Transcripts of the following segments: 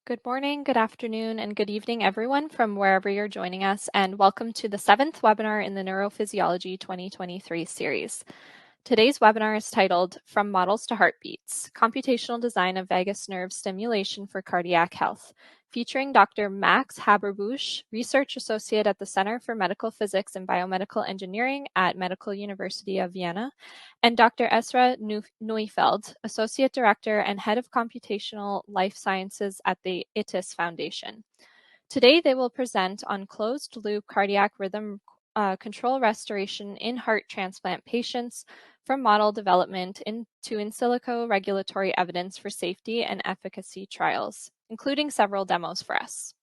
Good morning, good afternoon, and good evening, everyone, from wherever you're joining us, and welcome to the 7th webinar in the Neurophysiology 2023 series. Today's webinar is titled From Models to Heartbeats, Computational Design of Vagus Nerve Stimulation for Cardiac Health, featuring Dr. Max Haberbusch, Research Associate at the Center for Medical Physics and Biomedical Engineering at Medical University of Vienna, and Dr. Esra Neufeld, Associate Director and Head of Computational Life Sciences at the ITIS Foundation. Today, they will present on closed-loop cardiac rhythm control restoration in heart transplant patients from model development into in silico regulatory evidence for safety and efficacy trials, including several demos for us.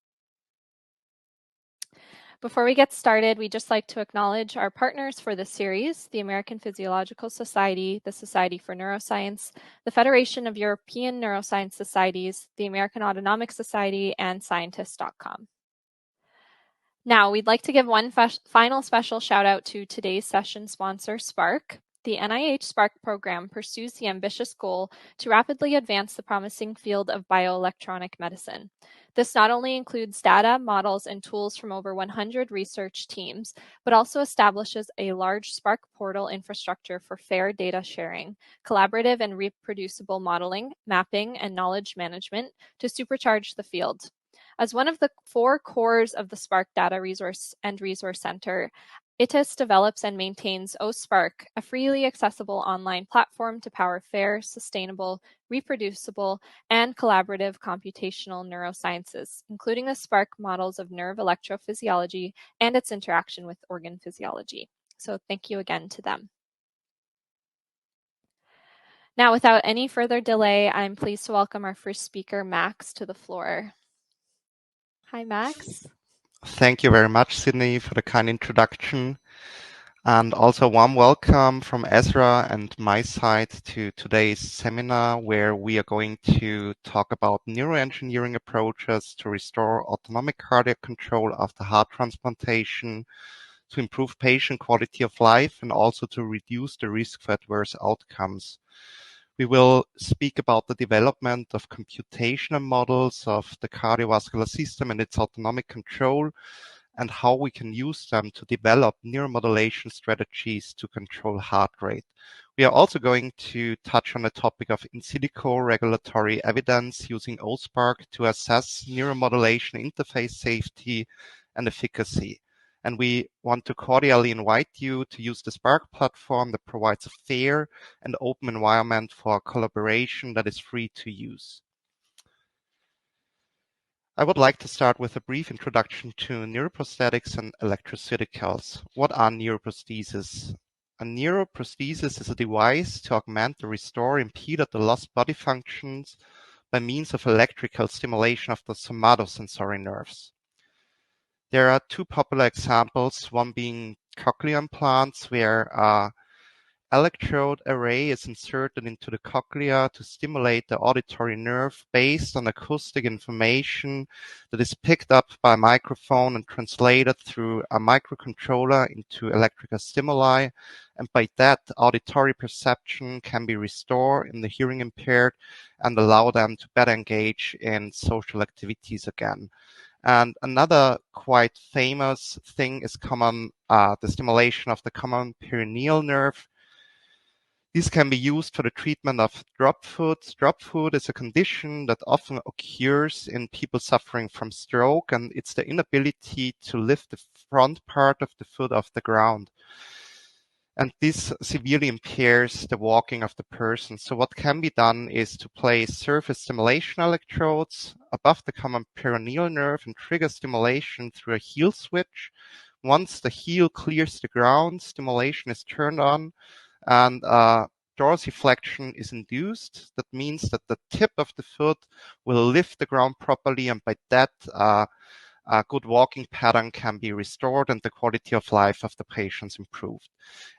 Before we get started, we'd just like to acknowledge our partners for this series, the American Physiological Society, the Society for Neuroscience, the Federation of European Neuroscience Societies, the American Autonomic Society, and Scientist.com. Now, we'd like to give one final special shout out to today's session sponsor, Sparc. The NIH Sparc program pursues the ambitious goal to rapidly advance the promising field of bioelectronic medicine. This not only includes data, models, and tools from over 100 research teams, but also establishes a large Sparc portal infrastructure for fair data sharing, collaborative and reproducible modeling, mapping, and knowledge management to supercharge the field. As one of the 4 cores of the Sparc Data Resource and Resource Center, ITIS develops and maintains OSparc, a freely accessible online platform to power fair, sustainable, reproducible, and collaborative computational neurosciences, including the Sparc models of nerve electrophysiology and its interaction with organ physiology. So thank you again to them. Now, without any further delay, I'm pleased to welcome our first speaker, Max, to the floor. Hi, Max. Thank you very much, Sydney, for the kind introduction. And also warm welcome from Ezra and my side to today's seminar, where we are going to talk about neuroengineering approaches to restore autonomic cardiac control after heart transplantation, to improve patient quality of life, and also to reduce the risk for adverse outcomes. We will speak about the development of computational models of the cardiovascular system and its autonomic control, and how we can use them to develop neuromodulation strategies to control heart rate. We are also going to touch on the topic of in silico regulatory evidence using OSparc to assess neuromodulation interface safety and efficacy. And we want to cordially invite you to use the Sparc platform that provides a fair and open environment for collaboration that is free to use. I would like to start with a brief introduction to neuroprosthetics and electroceuticals. What are neuroprostheses? A neuroprosthesis is a device to augment or restore impeded or lost body functions by means of electrical stimulation of the somatosensory nerves. There are 2 popular examples, one being cochlear implants, where an electrode array is inserted into the cochlea to stimulate the auditory nerve based on acoustic information that is picked up by a microphone and translated through a microcontroller into electrical stimuli, and by that, auditory perception can be restored in the hearing impaired and allow them to better engage in social activities again. And another quite famous thing is the stimulation of the common perineal nerve. These can be used for the treatment of drop foot. Drop foot is a condition that often occurs in people suffering from stroke, and it's the inability to lift the front part of the foot off the ground. And this severely impairs the walking of the person. So what can be done is to place surface stimulation electrodes above the common perineal nerve and trigger stimulation through a heel switch. Once the heel clears the ground, stimulation is turned on and dorsiflexion is induced. That means that the tip of the foot will lift the ground properly, and by that, a good walking pattern can be restored and the quality of life of the patients improved.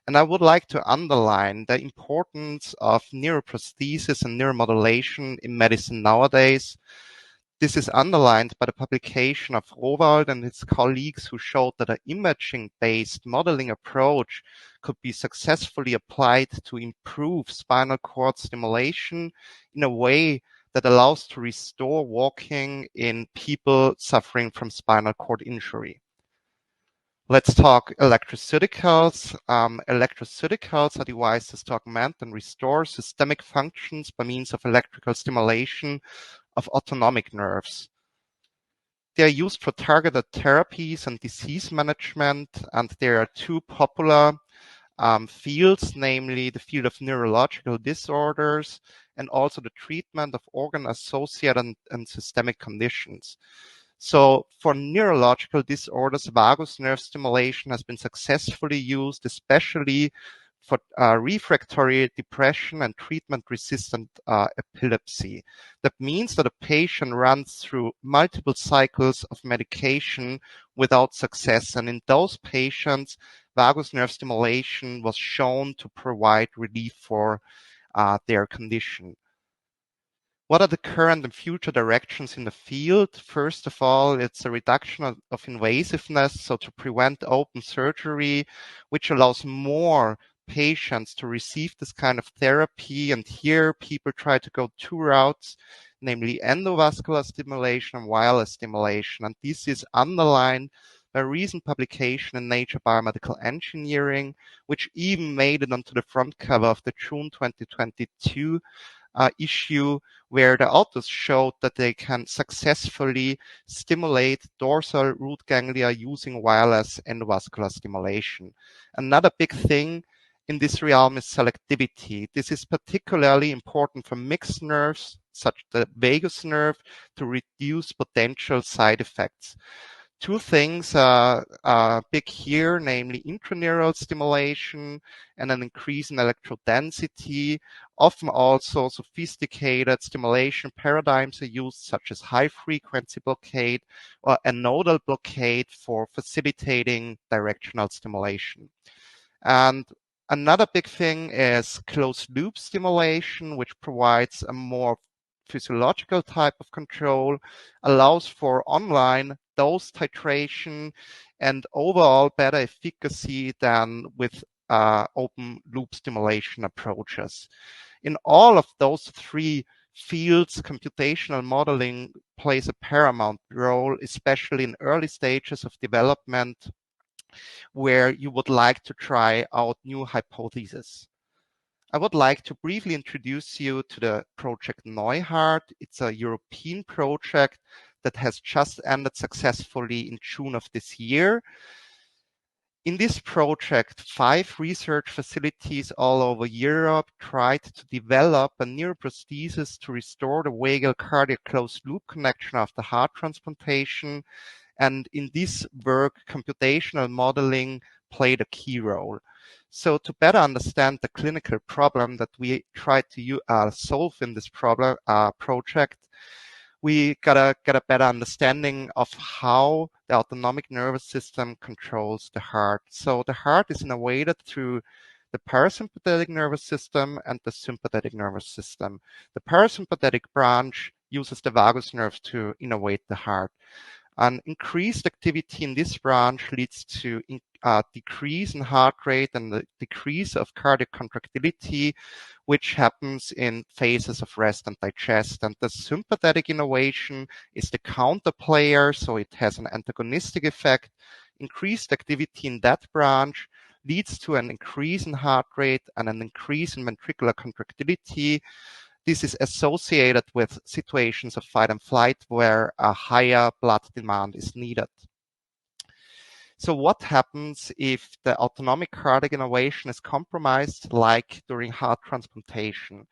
And I would like to underline the importance of neuroprosthesis and neuromodulation in medicine nowadays. This is underlined by the publication of Rowald and his colleagues, who showed that an imaging-based modeling approach could be successfully applied to improve spinal cord stimulation in a way that allows to restore walking in people suffering from spinal cord injury. Let's talk electroceuticals. Electroceuticals are devices to augment and restore systemic functions by means of electrical stimulation of autonomic nerves. They are used for targeted therapies and disease management, and there are two popular fields, namely the field of neurological disorders and also the treatment of organ-associated and systemic conditions. So for neurological disorders, vagus nerve stimulation has been successfully used, especially for refractory depression and treatment-resistant epilepsy. That means that a patient runs through multiple cycles of medication without success. And in those patients, vagus nerve stimulation was shown to provide relief for their condition. What are the current and future directions in the field? First of all, it's a reduction of invasiveness, so to prevent open surgery, which allows more patients to receive this kind of therapy. And here people try to go two routes, namely endovascular stimulation and wireless stimulation. And this is underlined by a recent publication in Nature Biomedical Engineering, which even made it onto the front cover of the June 2022 issue, where the authors showed that they can successfully stimulate dorsal root ganglia using wireless endovascular stimulation. Another big thing in this realm is selectivity. This is particularly important for mixed nerves, such as the vagus nerve, to reduce potential side effects. Two things are big here, namely intraneural stimulation and an increase in electrode density. Often also sophisticated stimulation paradigms are used, such as high-frequency blockade or a nodal blockade for facilitating directional stimulation. And another big thing is closed-loop stimulation, which provides a more physiological type of control, allows for online dose titration, and overall better efficacy than with open loop stimulation approaches. In all of those three fields, computational modeling plays a paramount role, especially in early stages of development, where you would like to try out new hypotheses. I would like to briefly introduce you to the project NeuHeart. It's a European project that has just ended successfully in June of this year. In this project, 5 research facilities all over Europe tried to develop a neuroprosthesis to restore the vagal cardiac closed loop connection after heart transplantation. And in this work, computational modeling played a key role. So to better understand the clinical problem that we tried to solve in this project, we got a better understanding of how the autonomic nervous system controls the heart. So the heart is innervated through the parasympathetic nervous system and the sympathetic nervous system. The parasympathetic branch uses the vagus nerve to innervate the heart. An increased activity in this branch leads to decrease in heart rate and the decrease of cardiac contractility, which happens in phases of rest and digest. And the sympathetic innervation is the counter player, so it has an antagonistic effect. Increased activity in that branch leads to an increase in heart rate and an increase in ventricular contractility. This is associated with situations of fight and flight where a higher blood demand is needed. So what happens if the autonomic cardiac innervation is compromised, like during heart transplantation?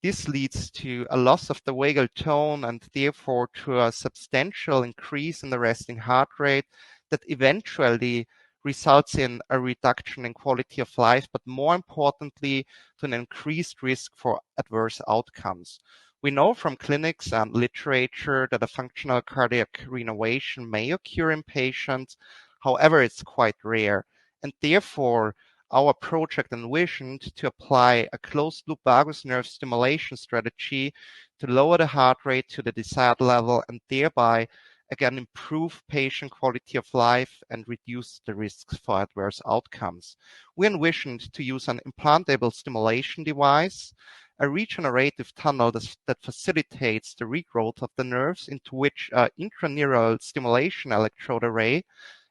This leads to a loss of the vagal tone and therefore to a substantial increase in the resting heart rate that eventually results in a reduction in quality of life, but more importantly, to an increased risk for adverse outcomes. We know from clinics and literature that a functional cardiac renovation may occur in patients. However, it's quite rare, and therefore our project envisioned to apply a closed-loop vagus nerve stimulation strategy to lower the heart rate to the desired level and thereby again improve patient quality of life and reduce the risks for adverse outcomes. We envisioned to use an implantable stimulation device, a regenerative tunnel that facilitates the regrowth of the nerves, into which an intraneural stimulation electrode array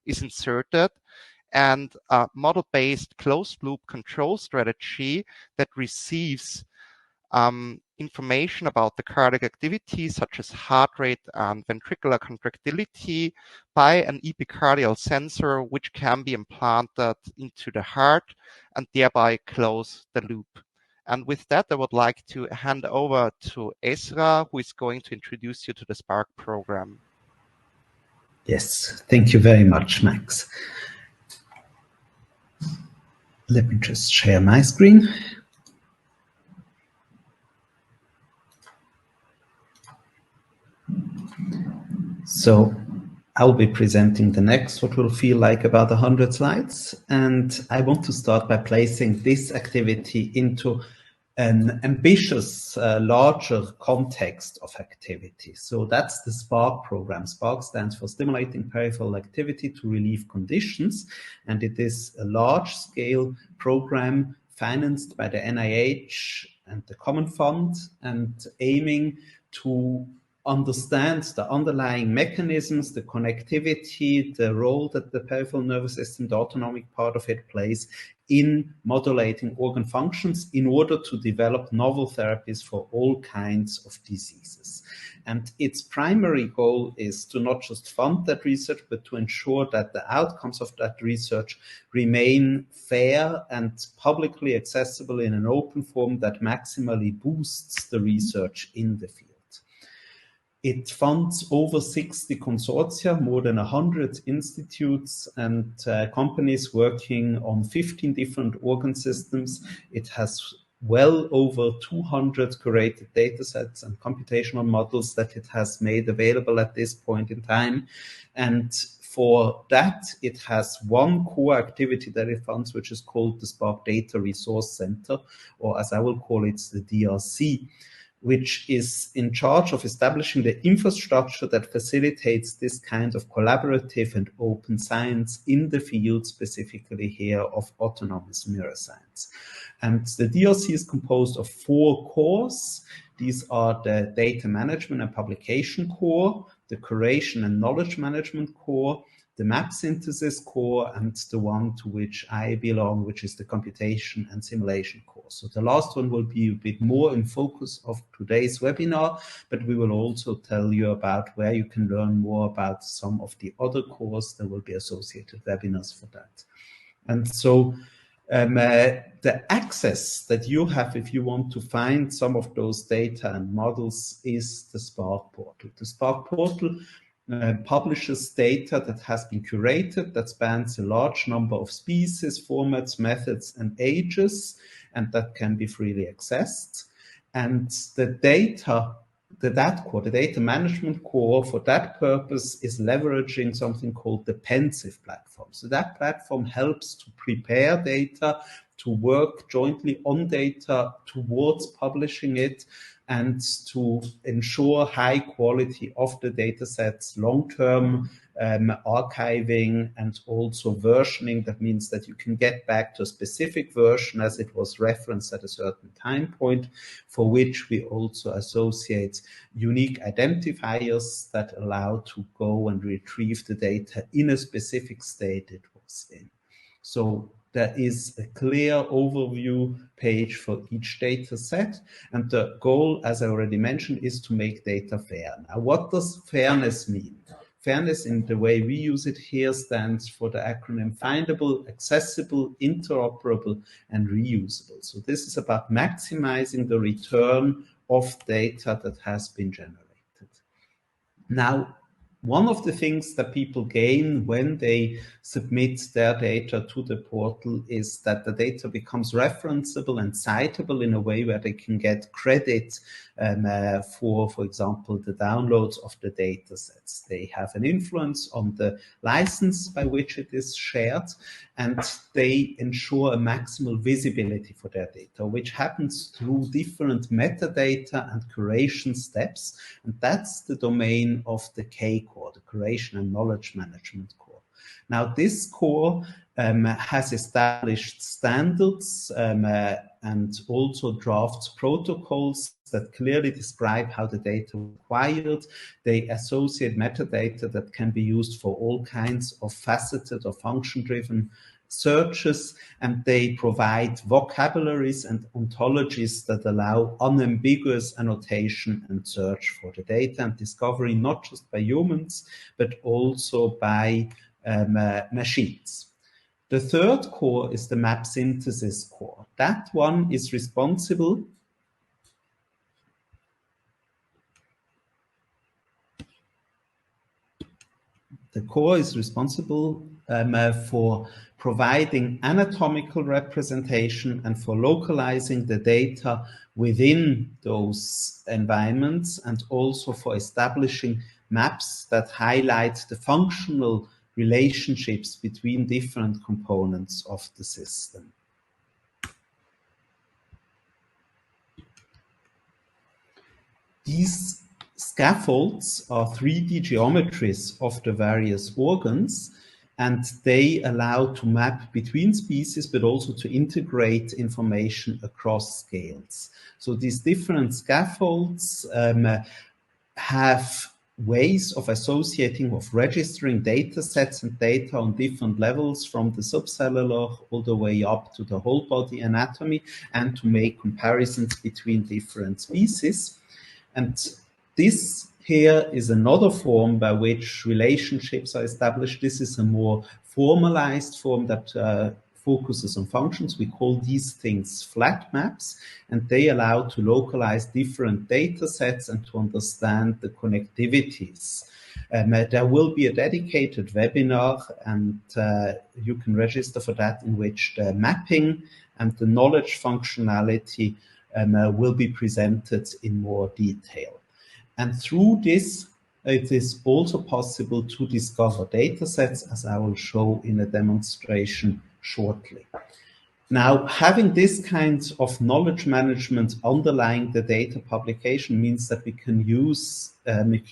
is inserted, and a model-based closed-loop control strategy that receives information about the cardiac activity, such as heart rate and ventricular contractility, by an epicardial sensor, which can be implanted into the heart and thereby close the loop. And with that, I would like to hand over to Ezra, who is going to introduce you to the SPARC program. Yes, thank you very much, Max. Let me just share my screen. So I'll be presenting the next, what will feel like about 100 slides. And I want to start by placing this activity into an ambitious, larger context of activity. So that's the SPARC program. SPARC stands for Stimulating Peripheral Activity to Relieve Conditions. And it is a large-scale program financed by the NIH and the Common Fund, and aiming to understand the underlying mechanisms, the connectivity, the role that the peripheral nervous system, the autonomic part of it, plays in modulating organ functions in order to develop novel therapies for all kinds of diseases. And its primary goal is to not just fund that research, but to ensure that the outcomes of that research remain fair and publicly accessible in an open form that maximally boosts the research in the field. It funds over 60 consortia, more than 100 institutes and companies working on 15 different organ systems. It has well over 200 curated data sets and computational models that it has made available at this point in time. And for that, it has one core activity that it funds, which is called the SPARC Data Resource Center, or as I will call it, the DRC, which is in charge of establishing the infrastructure that facilitates this kind of collaborative and open science in the field, specifically here of autonomous neuroscience. And the DRC is composed of 4 cores. These are the data management and publication core, the curation and knowledge management core, the map synthesis core, and the one to which I belong, which is the computation and simulation core. So the last one will be a bit more in focus of today's webinar, but we will also tell you about where you can learn more about some of the other cores. There will be associated webinars for that. And so the access that you have if you want to find some of those data and models is the SPARC portal. The SPARC portal publishes data that has been curated, that spans a large number of species, formats, methods, and ages, and that can be freely accessed. And the data, the data management core, for that purpose is leveraging something called the Pensive platform. So that platform helps to prepare data, to work jointly on data towards publishing it, and to ensure high quality of the data sets, long-term archiving, and also versioning. That means that you can get back to a specific version as it was referenced at a certain time point, for which we also associate unique identifiers that allow to go and retrieve the data in a specific state it was in. So there is a clear overview page for each data set. And the goal, as I already mentioned, is to make data fair. Now, what does fairness mean? Fairness, in the way we use it here, stands for the acronym findable, accessible, interoperable, and reusable. So this is about maximizing the return of data that has been generated. Now, one of the things that people gain when they submit their data to the portal is that the data becomes referenceable and citable in a way where they can get credit for example, the downloads of the data sets. They have an influence on the license by which it is shared, and they ensure a maximal visibility for their data, which happens through different metadata and curation steps. And that's the domain of the K core, the curation and knowledge management core. Now, this core has established standards and also drafts protocols that clearly describe how the data was acquired. They associate metadata that can be used for all kinds of faceted or function-driven searches, and they provide vocabularies and ontologies that allow unambiguous annotation and search for the data and discovery, not just by humans, but also by machines. The third core is the map synthesis core. That one is responsible for providing anatomical representation and for localizing the data within those environments, and also for establishing maps that highlight the functional relationships between different components of the system. These scaffolds are 3D geometries of the various organs, and they allow to map between species, but also to integrate information across scales. So these different scaffolds have ways of associating, of registering data sets and data on different levels, from the subcellular all the way up to the whole body anatomy, and to make comparisons between different species. And this here is another form by which relationships are established. This is a more formalized form that focuses on functions. We call these things flat maps, and they allow to localize different data sets and to understand the connectivities. There will be a dedicated webinar, and you can register for that, in which the mapping and the knowledge functionality will be presented in more detail. And through this, it is also possible to discover data sets, as I will show in a demonstration shortly. Now, having this kind of knowledge management underlying the data publication means that we can use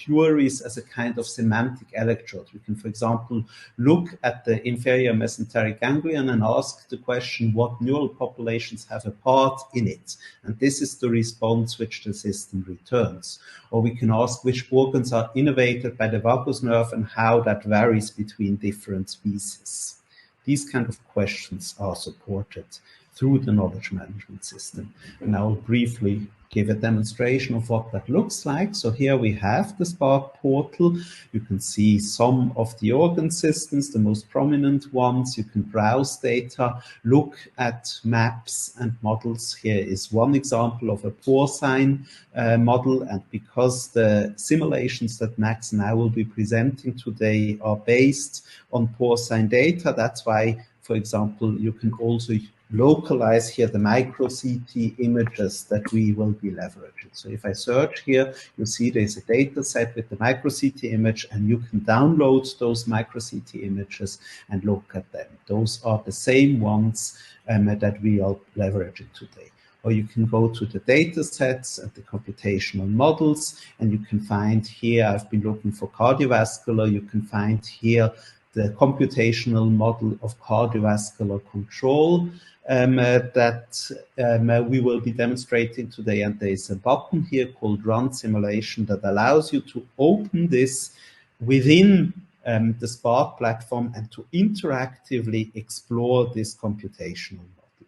queries as a kind of semantic electrode. We can, for example, look at the inferior mesenteric ganglion and ask the question, what neural populations have a part in it? And this is the response which the system returns. Or we can ask which organs are innervated by the vagus nerve and how that varies between different species. These kind of questions are supported through the knowledge management system. And I will briefly give a demonstration of what that looks like. So here we have the Spark portal. You can see some of the organ systems, the most prominent ones. You can browse data, look at maps and models. Here is one example of a porcine model. And because the simulations that Max and I will be presenting today are based on porcine data, that's why, for example, you can also localize here the micro CT images that we will be leveraging. So if I search here, you'll see there's a data set with the micro CT image, and you can download those micro CT images and look at them. Those are the same ones that we are leveraging today. Or you can go to the data sets and the computational models, and you can find here, I've been looking for cardiovascular, you can find here the computational model of cardiovascular control that we will be demonstrating today. And there is a button here called Run Simulation that allows you to open this within the Spark platform and to interactively explore this computational model.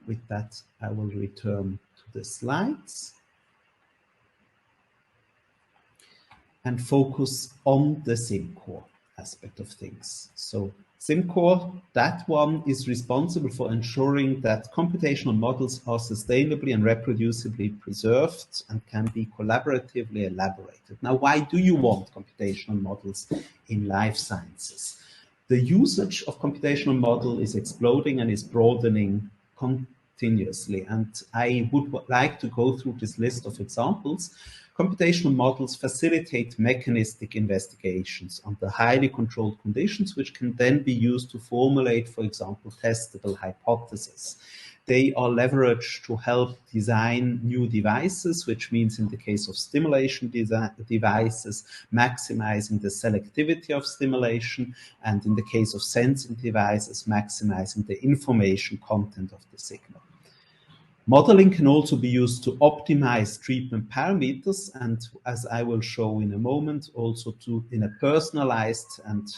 With that, I will return to the slides and focus on the SimCore aspect of things. So SimCore, that one is responsible for ensuring that computational models are sustainably and reproducibly preserved and can be collaboratively elaborated. Now, why do you want computational models in life sciences? The usage of computational model is exploding and is broadening continuously. And I would like to go through this list of examples. Computational models facilitate mechanistic investigations under highly controlled conditions, which can then be used to formulate, for example, testable hypotheses. they are leveraged to help design new devices, which means in the case of stimulation devices, maximizing the selectivity of stimulation, and in the case of sensing devices, maximizing the information content of the signal. Modeling can also be used to optimize treatment parameters, and as I will show in a moment, also in a personalized and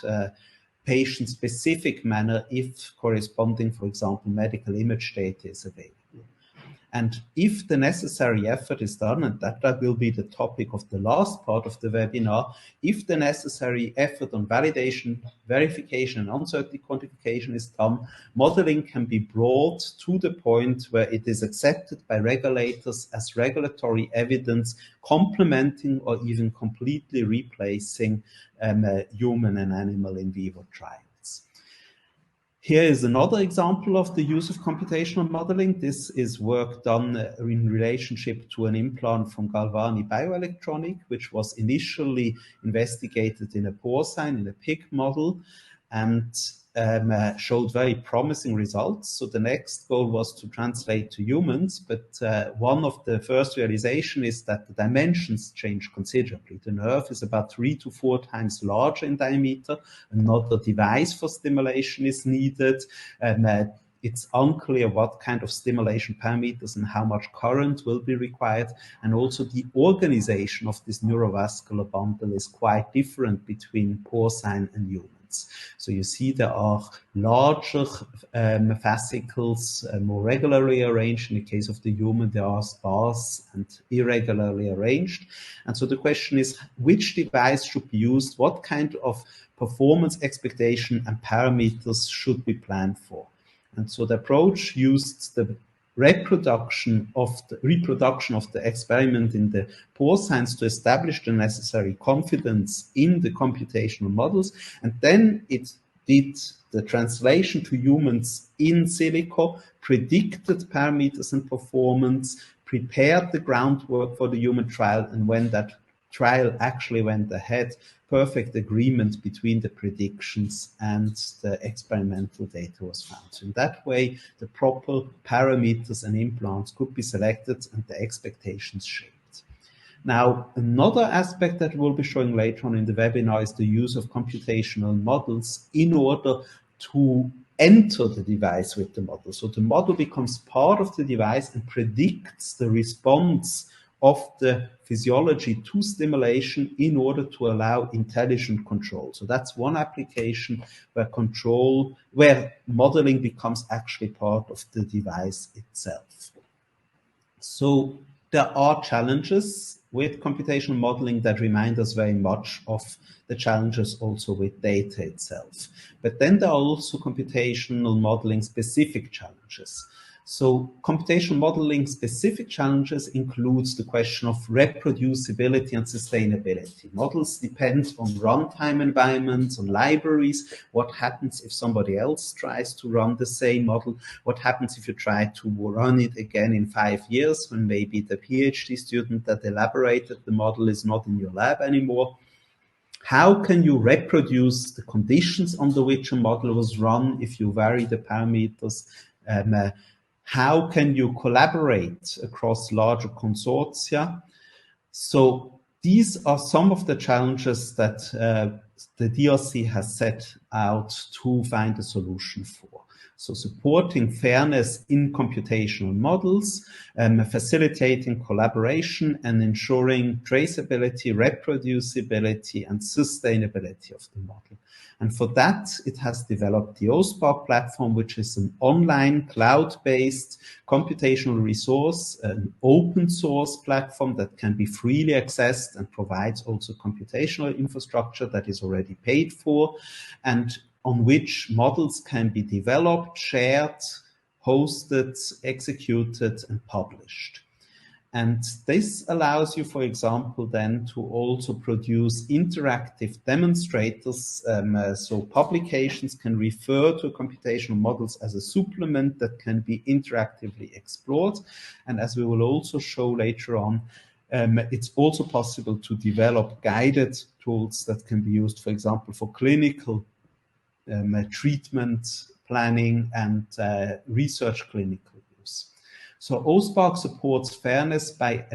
patient-specific manner if corresponding, for example, medical image data is available. And if the necessary effort is done, and that will be the topic of the last part of the webinar, if the necessary effort on validation, verification, and uncertainty quantification is done, modeling can be brought to the point where it is accepted by regulators as regulatory evidence, complementing or even completely replacing human and animal in vivo trials. Here is another example of the use of computational modeling. This is work done in relationship to an implant from Galvani Bioelectronic, which was initially investigated in a porcine, in a pig model, and showed very promising results. So the next goal was to translate to humans, but one of the first realization is that the dimensions change considerably. The nerve is about 3 to 4 times larger in diameter. Another device for stimulation is needed. It's unclear what kind of stimulation parameters and how much current will be required. And also the organization of this neurovascular bundle is quite different between porcine and human. So you see there are larger fascicles, more regularly arranged. In the case of the human, there are sparse and irregularly arranged. And so the question is, which device should be used? What kind of performance expectation and parameters should we plan for? And so the approach used the reproduction of the experiment in the porcines to establish the necessary confidence in the computational models, and then it did the translation to humans in silico, predicted parameters and performance, prepared the groundwork for the human trial, and when that trial actually went ahead, perfect agreement between the predictions and the experimental data was found. So in that way, the proper parameters and implants could be selected and the expectations shaped. Now, another aspect that we'll be showing later on in the webinar is the use of computational models in order to enter the device with the model. So the model becomes part of the device and predicts the response of the physiology to stimulation in order to allow intelligent control. So that's one application where modeling becomes actually part of the device itself. So there are challenges with computational modeling that remind us very much of the challenges also with data itself. But then there are also computational modeling specific challenges. So computational modeling specific challenges includes the question of reproducibility and sustainability. Models depend on runtime environments, on libraries. What happens if somebody else tries to run the same model? What happens if you try to run it again in 5 years when maybe the PhD student that elaborated the model is not in your lab anymore? How can you reproduce the conditions under which a model was run if you vary the parameters? How can you collaborate across larger consortia? So these are some of the challenges that the DRC has set out to find a solution for. So supporting fairness in computational models, facilitating collaboration, and ensuring traceability, reproducibility, and sustainability of the model. And for that, it has developed the sparc platform, which is an online cloud-based computational resource, an open source platform that can be freely accessed and provides also computational infrastructure that is already paid for, and on which models can be developed, shared, hosted, executed, and published. And this allows you, for example, then to also produce interactive demonstrators. So publications can refer to computational models as a supplement that can be interactively explored. And as we will also show later on, it's also possible to develop guided tools that can be used, for example, for clinical treatment planning and research clinical use. workflows. So OSPARC supports fairness by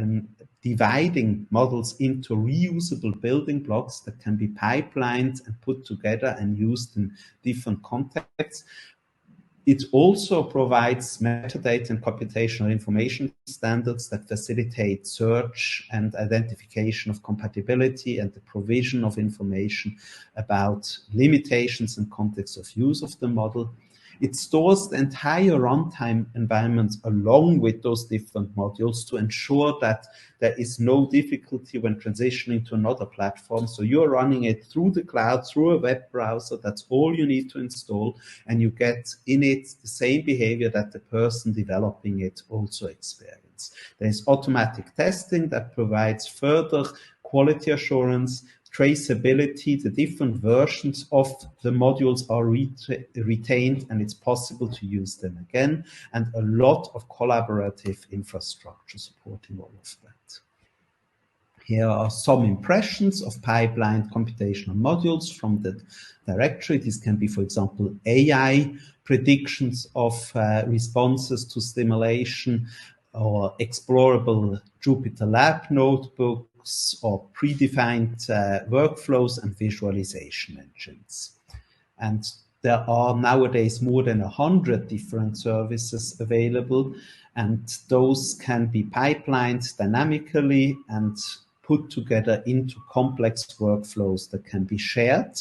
dividing models into reusable building blocks that can be pipelined and put together and used in different contexts. It also provides metadata and computational information standards that facilitate search and identification of compatibility and the provision of information about limitations and context of use of the model. It stores the entire runtime environment along with those different modules to ensure that there is no difficulty when transitioning to another platform. So you're running it through the cloud, through a web browser. That's all you need to install. And you get in it the same behavior that the person developing it also experienced. There's automatic testing that provides further quality assurance, traceability. The different versions of the modules are retained, and it's possible to use them again, and a lot of collaborative infrastructure supporting all of that. Here are some impressions of pipelined computational modules from the directory. This can be, for example, AI predictions of responses to stimulation, or explorable Jupyter Lab notebooks, or predefined workflows and visualization engines. And there are nowadays more than 100 different services available, and those can be pipelined dynamically and put together into complex workflows that can be shared.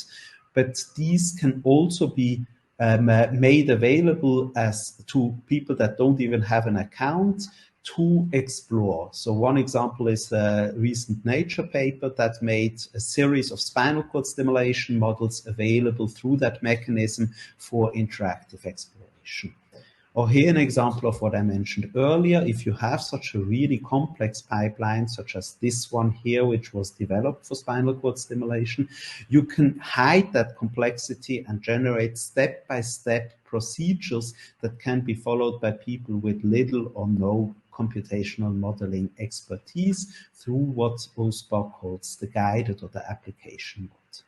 But these can also be made available as to people that don't even have an account to explore. So one example is a recent Nature paper that made a series of spinal cord stimulation models available through that mechanism for interactive exploration. Or here an example of what I mentioned earlier. If you have such a really complex pipeline, such as this one here, which was developed for spinal cord stimulation, you can hide that complexity and generate step-by-step procedures that can be followed by people with little or no computational modeling expertise through what OSPARC calls the guided or the application mode.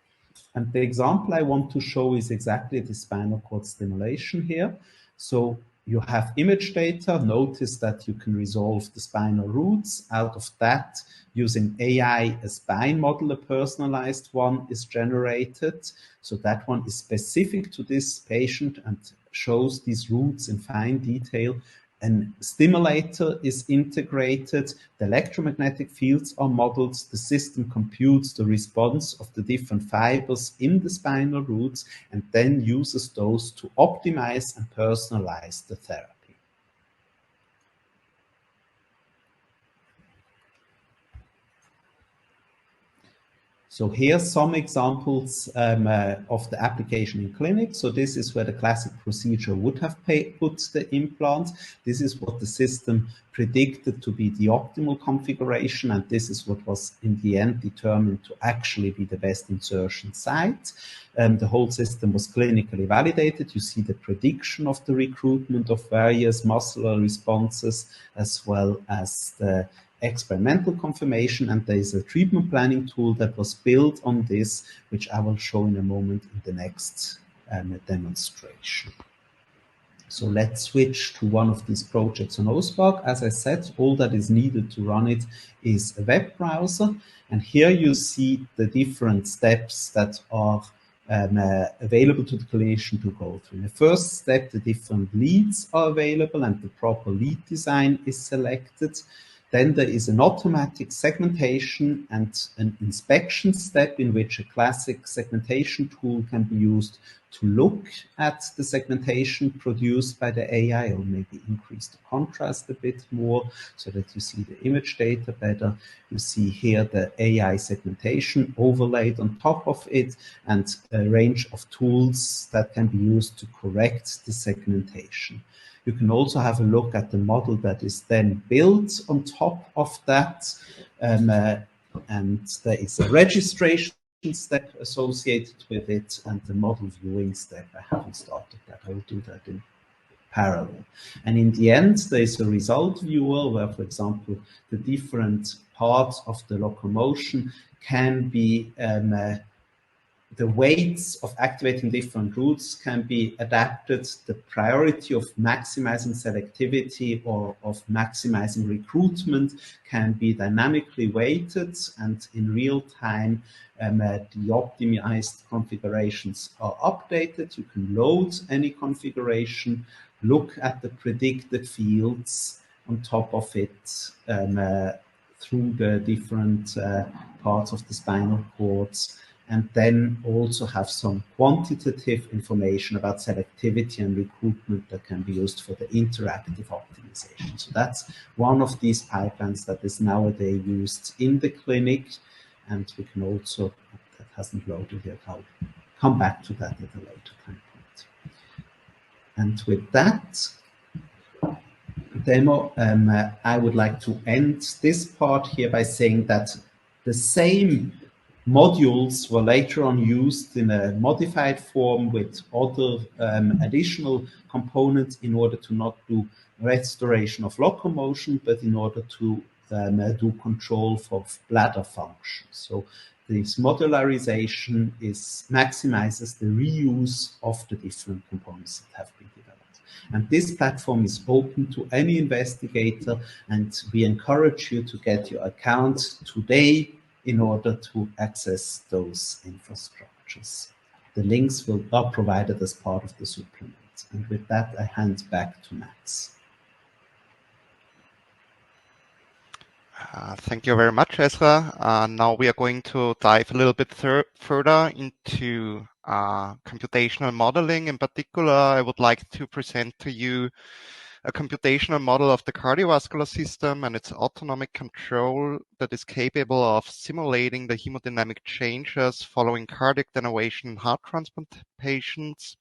And the example I want to show is exactly the spinal cord stimulation here. So you have image data. Notice that you can resolve the spinal roots. Out of that, using AI, a spine model, a personalized one, is generated. So that one is specific to this patient and shows these roots in fine detail. An stimulator is integrated, the electromagnetic fields are modeled, the system computes the response of the different fibers in the spinal roots and then uses those to optimize and personalize the therapy. So here's some examples of the application in clinic. So this is where the classic procedure would have put the implant. This is what the system predicted to be the optimal configuration, and this is what was in the end determined to actually be the best insertion site. The whole system was clinically validated. You see the prediction of the recruitment of various muscular responses, as well as the experimental confirmation, and there is a treatment planning tool that was built on this, which I will show in a moment in the next demonstration. So let's switch to one of these projects on OSPARC. As I said, all that is needed to run it is a web browser, and here you see the different steps that are available to the clinician to go through. In the first step, the different leads are available and the proper lead design is selected. Then there is an automatic segmentation and an inspection step in which a classic segmentation tool can be used to look at the segmentation produced by the AI, or maybe increase the contrast a bit more so that you see the image data better. You see here the AI segmentation overlaid on top of it and a range of tools that can be used to correct the segmentation. You can also have a look at the model that is then built on top of that, and there is a registration step associated with it and the model viewing step. I haven't started that. I will do that in parallel. And in the end, there is a result viewer where, for example, the different parts of the locomotion can be the weights of activating different routes can be adapted. The priority of maximizing selectivity or of maximizing recruitment can be dynamically weighted, and in real time, the optimized configurations are updated. You can load any configuration, look at the predicted fields on top of it through the different parts of the spinal cords, and then also have some quantitative information about selectivity and recruitment that can be used for the interactive optimization. So that's one of these pipelines that is nowadays used in the clinic, and we can also, that hasn't loaded yet, I'll come back to that at a later time point. And with that demo, I would like to end this part here by saying that the same modules were later on used in a modified form with other additional components in order to not do restoration of locomotion, but in order to do control for bladder function. So this modularization maximizes the reuse of the different components that have been developed. And this platform is open to any investigator, and we encourage you to get your account today in order to access those infrastructures. The links are provided as part of the supplement. And with that, I hand back to Max. Thank you very much, Ezra. Now we are going to dive a little bit further into computational modeling. In particular, I would like to present to you a computational model of the cardiovascular system and its autonomic control that is capable of simulating the hemodynamic changes following cardiac denervation in heart transplant patients.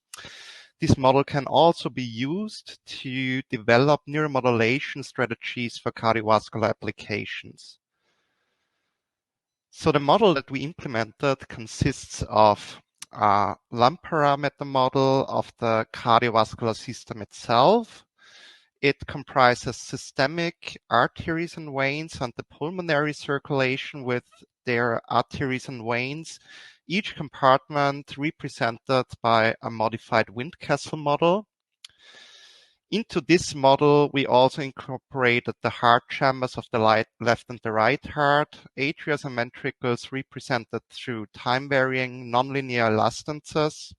This model can also be used to develop neuromodulation strategies for cardiovascular applications. So the model that we implemented consists of a lump parameter model of the cardiovascular system itself. It comprises systemic arteries and veins and the pulmonary circulation with their arteries and veins, each compartment represented by a modified Windkessel model. Into this model, we also incorporated the heart chambers of the left and the right heart, atria and ventricles represented through time-varying nonlinear elastances.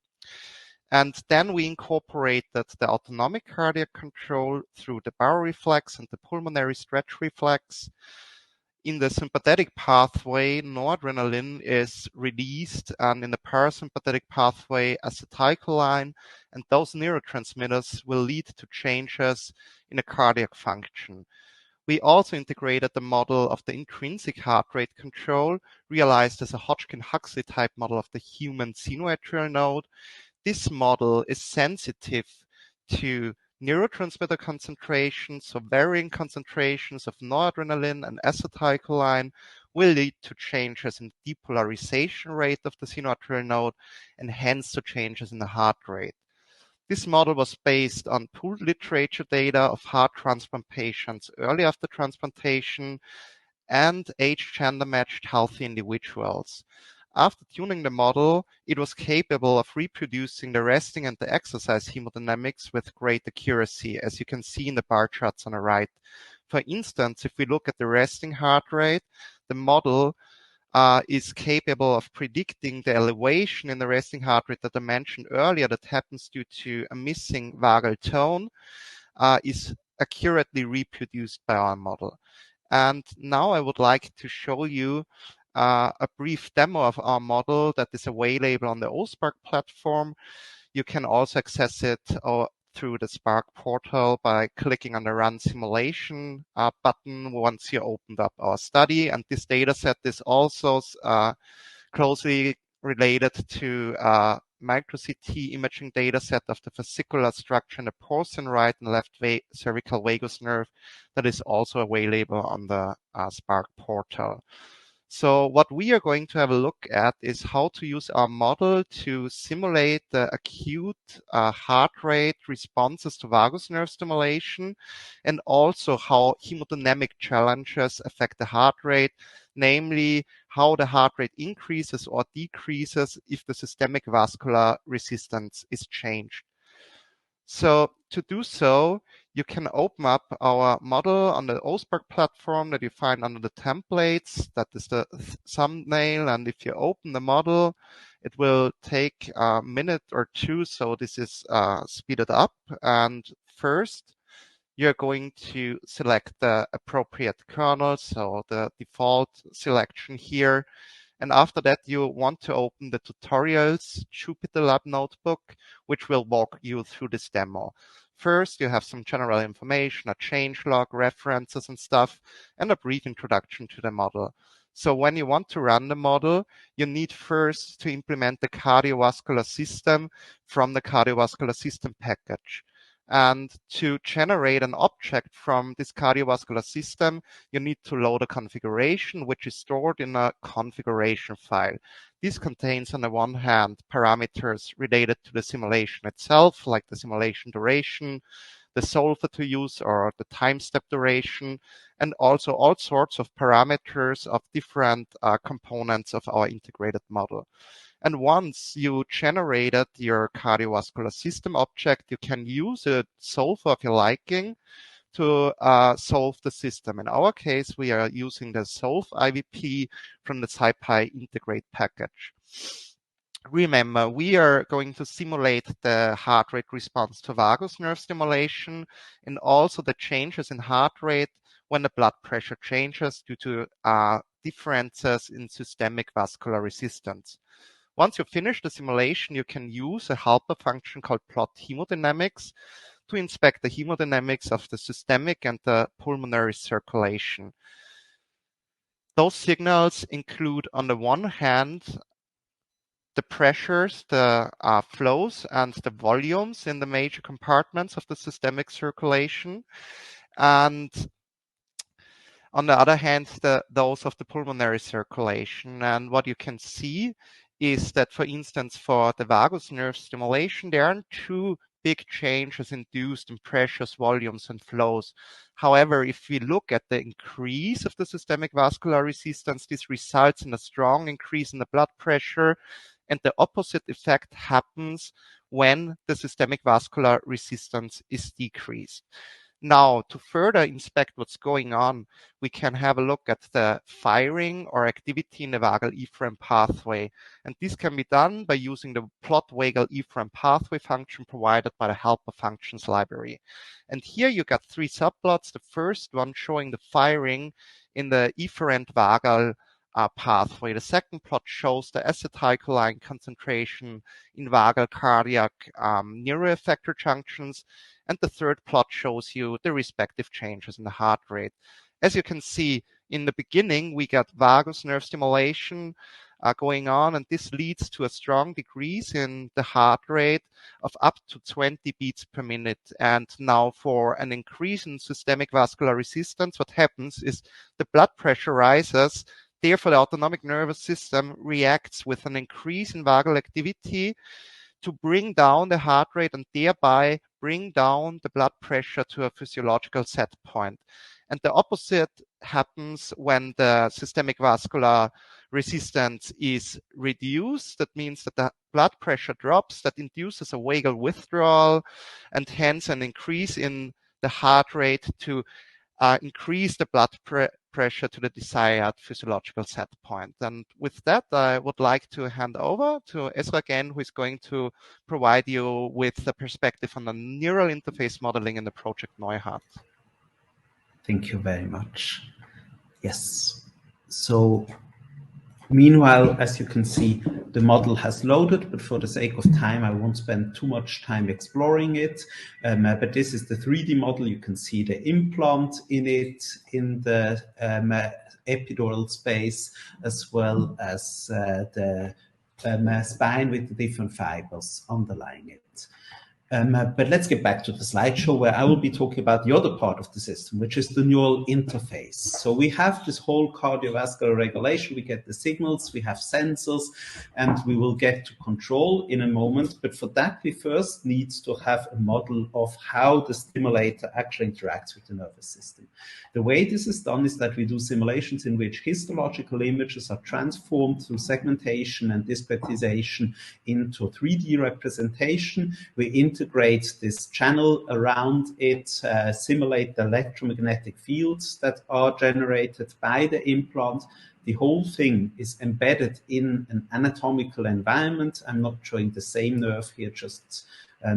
And then we incorporated the autonomic cardiac control through the baroreflex and the pulmonary stretch reflex. In the sympathetic pathway, noradrenaline is released, and in the parasympathetic pathway, acetylcholine, and those neurotransmitters will lead to changes in the cardiac function. We also integrated the model of the intrinsic heart rate control, realized as a Hodgkin-Huxley type model of the human sinoatrial node. This model is sensitive to neurotransmitter concentrations, so varying concentrations of noradrenaline and acetylcholine will lead to changes in the depolarization rate of the sinoatrial node and hence to changes in the heart rate. This model was based on pooled literature data of heart transplant patients early after transplantation and age-gender matched healthy individuals. After tuning the model, it was capable of reproducing the resting and the exercise hemodynamics with great accuracy, as you can see in the bar charts on the right. For instance, if we look at the resting heart rate, the model is capable of predicting the elevation in the resting heart rate that I mentioned earlier that happens due to a missing vagal tone, is accurately reproduced by our model. And now I would like to show you a brief demo of our model that is available on the OSPARC platform. You can also access it through the Spark portal by clicking on the Run Simulation button once you opened up our study. And this data set is also closely related to micro-CT imaging data set of the fascicular structure in the porcine right and left cervical vagus nerve that is also available on the Spark portal. So what we are going to have a look at is how to use our model to simulate the acute heart rate responses to vagus nerve stimulation, and also how hemodynamic challenges affect the heart rate, namely how the heart rate increases or decreases if the systemic vascular resistance is changed. So to do so, you can open up our model on the sparc platform that you find under the templates. That is the thumbnail. And if you open the model, it will take a minute or two. So this is speeded up. And first, you're going to select the appropriate kernel. So the default selection here. And after that, you want to open the tutorials Jupyter Lab notebook, which will walk you through this demo. First, you have some general information, a changelog, references and stuff, and a brief introduction to the model. So when you want to run the model, you need first to implement the cardiovascular system from the cardiovascular system package. And to generate an object from this cardiovascular system, you need to load a configuration, which is stored in a configuration file. This contains, on the one hand, parameters related to the simulation itself, like the simulation duration, the solver to use, or the time step duration, and also all sorts of parameters of different components of our integrated model. And once you generated your cardiovascular system object, you can use a solver of your liking to solve the system. In our case, we are using the solve IVP from the SciPy integrate package. Remember, we are going to simulate the heart rate response to vagus nerve stimulation and also the changes in heart rate when the blood pressure changes due to differences in systemic vascular resistance. Once you finish the simulation, you can use a helper function called plot hemodynamics to inspect the hemodynamics of the systemic and the pulmonary circulation. Those signals include, on the one hand, the pressures, the flows, and the volumes in the major compartments of the systemic circulation. And on the other hand, those of the pulmonary circulation. And what you can see is that, for instance, for the vagus nerve stimulation, there aren't two big changes induced in pressures, volumes, and flows. However, if we look at the increase of the systemic vascular resistance, this results in a strong increase in the blood pressure, and the opposite effect happens when the systemic vascular resistance is decreased. Now, to further inspect what's going on, we can have a look at the firing or activity in the vagal efferent pathway. And this can be done by using the plot vagal efferent pathway function provided by the helper functions library. And here you got three subplots. The first one showing the firing in the efferent vagal pathway. The second plot shows the acetylcholine concentration in vagal cardiac neuroeffector junctions. And the third plot shows you the respective changes in the heart rate. As you can see, in the beginning, we got vagus nerve stimulation going on, and this leads to a strong decrease in the heart rate of up to 20 beats per minute. And now for an increase in systemic vascular resistance, what happens is the blood pressure rises. Therefore, the autonomic nervous system reacts with an increase in vagal activity to bring down the heart rate and thereby bring down the blood pressure to a physiological set point. And the opposite happens when the systemic vascular resistance is reduced. That means that the blood pressure drops. That induces a vagal withdrawal and hence an increase in the heart rate to increase the blood pressure to the desired physiological set point. And with that, I would like to hand over to Ezra again, who is going to provide you with the perspective on the neural interface modeling in the project NeuHeart. Thank you very much. Yes. So meanwhile, as you can see, the model has loaded, but for the sake of time, I won't spend too much time exploring it. But this is the 3D model. You can see the implant in it, in the epidural space, as well as the spine with the different fibers underlying it. But let's get back to the slideshow where I will be talking about the other part of the system, which is the neural interface. So we have this whole cardiovascular regulation. We get the signals, we have sensors, and we will get to control in a moment. But for that, we first need to have a model of how the stimulator actually interacts with the nervous system. The way this is done is that we do simulations in which histological images are transformed through segmentation and discretization into 3D representation. We integrate this channel around it, simulate the electromagnetic fields that are generated by the implant. The whole thing is embedded in an anatomical environment. I'm not showing the same nerve here, just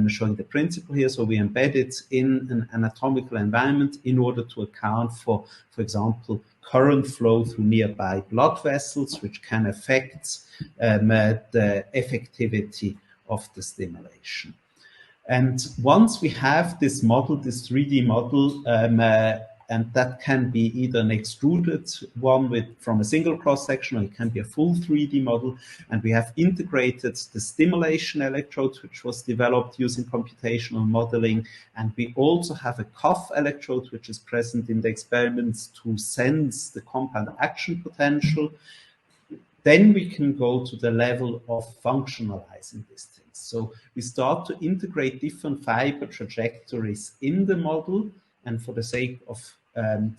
showing the principle here. So we embed it in an anatomical environment in order to account for example, current flow through nearby blood vessels, which can affect the effectivity of the stimulation. And once we have this model, this 3D model, and that can be either an extruded one from a single cross-section, or it can be a full 3D model, and we have integrated the stimulation electrode, which was developed using computational modeling, and we also have a cuff electrode, which is present in the experiments to sense the compound action potential. Then we can go to the level of functionalizing these things. So we start to integrate different fiber trajectories in the model. And for the sake of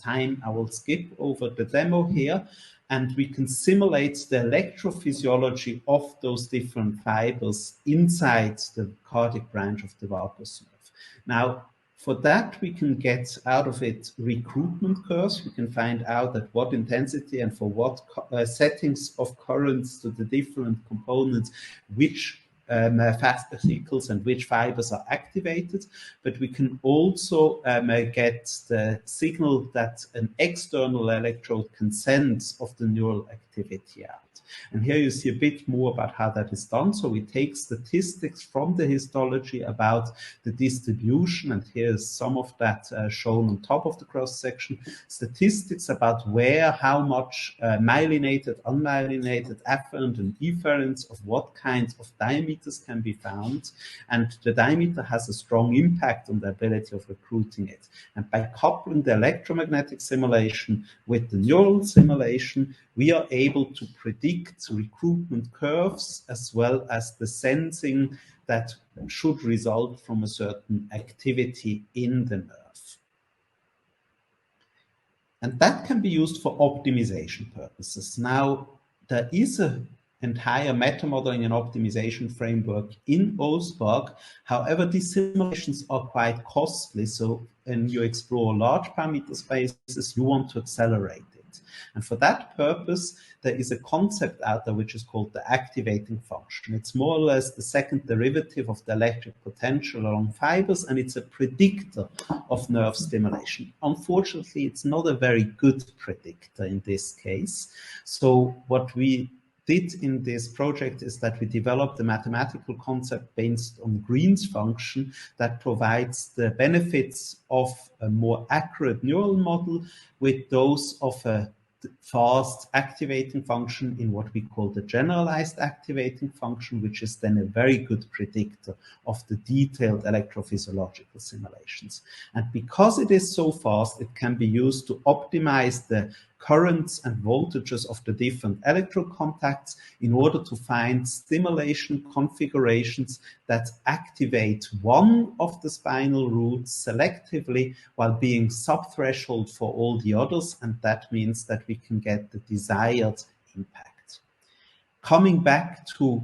time, I will skip over the demo here. And we can simulate the electrophysiology of those different fibers inside the cardiac branch of the valgus nerve. Now, for that, we can get out of it recruitment curves. We can find out at what intensity and for what settings of currents to the different components, which fast vesicles and which fibers are activated. But we can also get the signal that an external electrode can sense of the neural activity out. And here you see a bit more about how that is done. So we take statistics from the histology about the distribution, and here's some of that shown on top of the cross-section. Statistics about where, how much myelinated, unmyelinated, afferent and efferents of what kinds of diameters can be found. And the diameter has a strong impact on the ability of recruiting it. And by coupling the electromagnetic simulation with the neural simulation, we are able to predict recruitment curves as well as the sensing that should result from a certain activity in the nerve. And that can be used for optimization purposes. Now, there is an entire meta-modeling and optimization framework in OSPARC. However, these simulations are quite costly. So when you explore large parameter spaces, you want to accelerate it. And for that purpose, there is a concept out there which is called the activating function. It's more or less the second derivative of the electric potential along fibers, and it's a predictor of nerve stimulation. Unfortunately, it's not a very good predictor in this case. So what we did in this project is that we developed a mathematical concept based on Green's function that provides the benefits of a more accurate neural model with those of a fast activating function in what we call the generalized activating function, which is then a very good predictor of the detailed electrophysiological simulations. And because it is so fast, it can be used to optimize the currents and voltages of the different electrode contacts in order to find stimulation configurations that activate one of the spinal roots selectively while being subthreshold for all the others, and that means that we can get the desired impact. Coming back to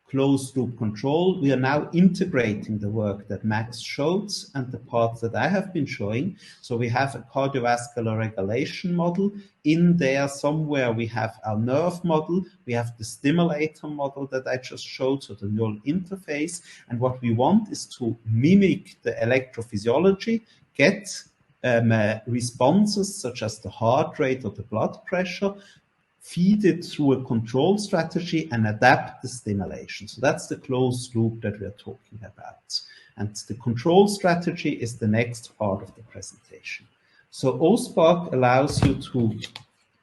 closed loop control, we are now integrating the work that Max showed and the parts that I have been showing. So we have a cardiovascular regulation model. In there somewhere we have our nerve model, we have the stimulator model that I just showed, so the neural interface. And what we want is to mimic the electrophysiology, get responses such as the heart rate or the blood pressure, feed it through a control strategy and adapt the stimulation. So that's the closed loop that we're talking about. And the control strategy is the next part of the presentation. So OSPARC allows you to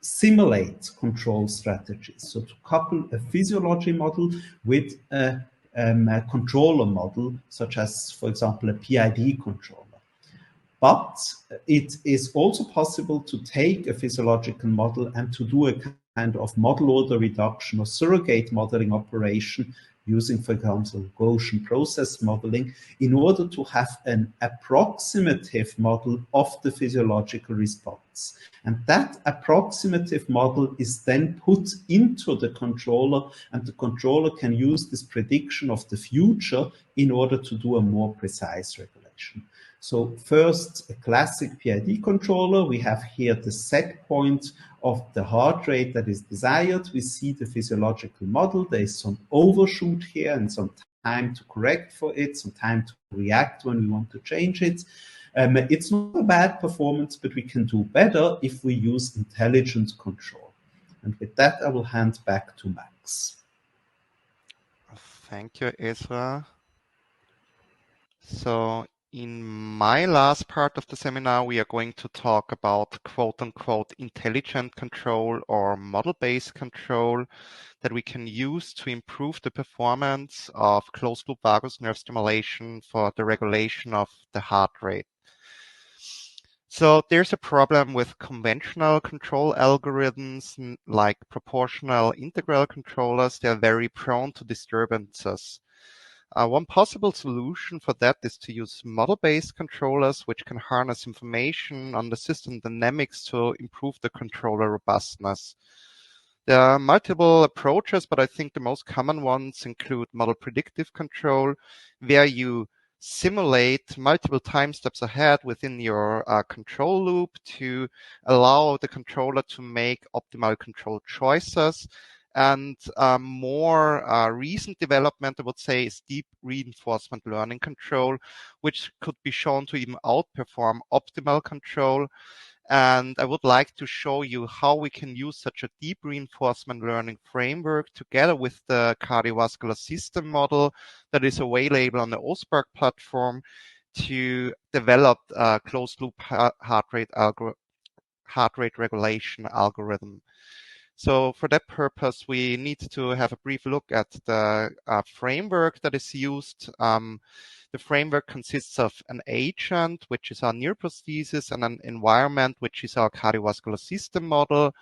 simulate control strategies. So to couple a physiology model with a controller model, such as, for example, a PID controller. But it is also possible to take a physiological model and to do a kind of model order reduction or surrogate modeling operation using, for example, Gaussian process modeling in order to have an approximative model of the physiological response. And that approximative model is then put into the controller, and the controller can use this prediction of the future in order to do a more precise regulation. So first, a classic PID controller. We have here the set point of the heart rate that is desired. We see the physiological model. There is some overshoot here and some time to correct for it, some time to react when we want to change it. It's not a bad performance, but we can do better if we use intelligent control. And with that, I will hand back to Max. Thank you, Ezra. So in my last part of the seminar, we are going to talk about quote-unquote intelligent control or model-based control that we can use to improve the performance of closed-loop vagus nerve stimulation for the regulation of the heart rate. So there's a problem with conventional control algorithms like proportional integral controllers. They're very prone to disturbances. One possible solution for that is to use model-based controllers, which can harness information on the system dynamics to improve the controller robustness. There are multiple approaches, but I think the most common ones include model predictive control, where you simulate multiple time steps ahead within your control loop to allow the controller to make optimal control choices. And more recent development, I would say, is deep reinforcement learning control, which could be shown to even outperform optimal control. And I would like to show you how we can use such a deep reinforcement learning framework together with the cardiovascular system model that is available on the sparc platform to develop a closed loop heart rate regulation algorithm. So for that purpose, we need to have a brief look at the framework that is used. The framework consists of an agent, which is our neuroprosthesis, and an environment, which is our cardiovascular system model.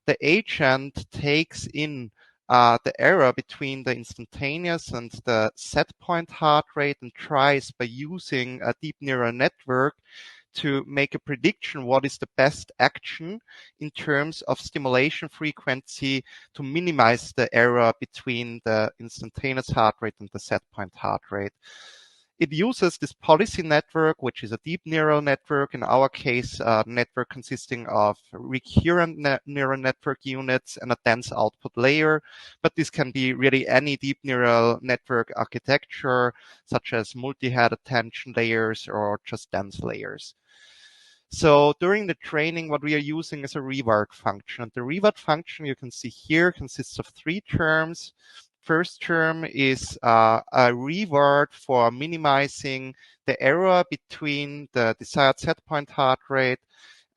The agent takes in the error between the instantaneous and the set point heart rate and tries by using a deep neural network to make a prediction what is the best action in terms of stimulation frequency to minimize the error between the instantaneous heart rate and the set point heart rate. It uses this policy network, which is a deep neural network, in our case, a network consisting of recurrent neural network units and a dense output layer. But this can be really any deep neural network architecture, such as multi-head attention layers or just dense layers. So during the training, what we are using is a reward function. The reward function you can see here consists of 3 terms. First term is a reward for minimizing the error between the desired set point heart rate